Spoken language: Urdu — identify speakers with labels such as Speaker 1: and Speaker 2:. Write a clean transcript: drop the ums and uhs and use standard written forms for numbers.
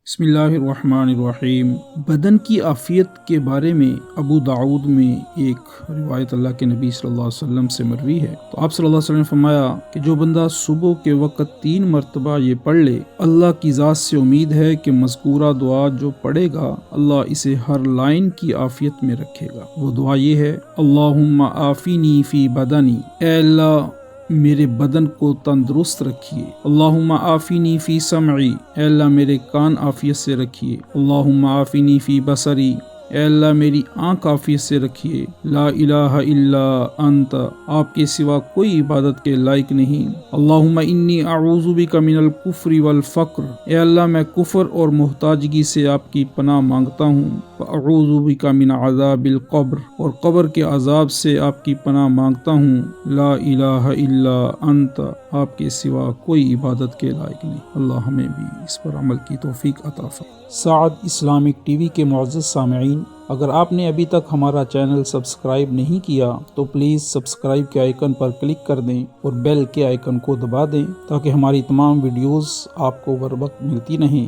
Speaker 1: بسم اللہ الرحمن الرحیم۔ بدن کی عافیت کے بارے میں ابو داؤد میں ایک روایت اللہ کے نبی صلی اللہ علیہ وسلم سے مروی ہے۔ تو آپ صلی اللہ علیہ وسلم نے فرمایا کہ جو بندہ صبح کے وقت 3 مرتبہ یہ پڑھ لے، اللہ کی ذات سے امید ہے کہ مذکورہ دعا جو پڑھے گا اللہ اسے ہر لائن کی عافیت میں رکھے گا۔ وہ دعا یہ ہے: اللہم عافینی فی بدنی، اے اللہ میرے بدن کو تندرست رکھیے۔ اللہم عافینی فی سمعی، اے اللہ میرے کان عافیت سے رکھیے۔ اللہم عافینی فی بصری، اے اللہ میری آنکھ عافیت سے رکھیے۔ لا الہ الا انت، آپ کے سوا کوئی عبادت کے لائق نہیں۔ اللہم انی اعوذ بک من الکفر والفقر، اے اللہ میں کفر اور محتاجگی سے آپ کی پناہ مانگتا ہوں۔ واعوذ بک من عذاب القبر، اور قبر کے عذاب سے آپ کی پناہ مانگتا ہوں۔ لا الہ الا انت، آپ کے سوا کوئی عبادت کے لائق نہیں۔ اللہ ہمیں بھی اس پر عمل کی توفیق عطا فرمائے۔ سعد اسلامک ٹی وی کے معزز سامعین، اگر آپ نے ابھی تک ہمارا چینل سبسکرائب نہیں کیا تو پلیز سبسکرائب کے آئیکن پر کلک کر دیں اور بیل کے آئیکن کو دبا دیں تاکہ ہماری تمام ویڈیوز آپ کو بر وقت ملتی رہیں۔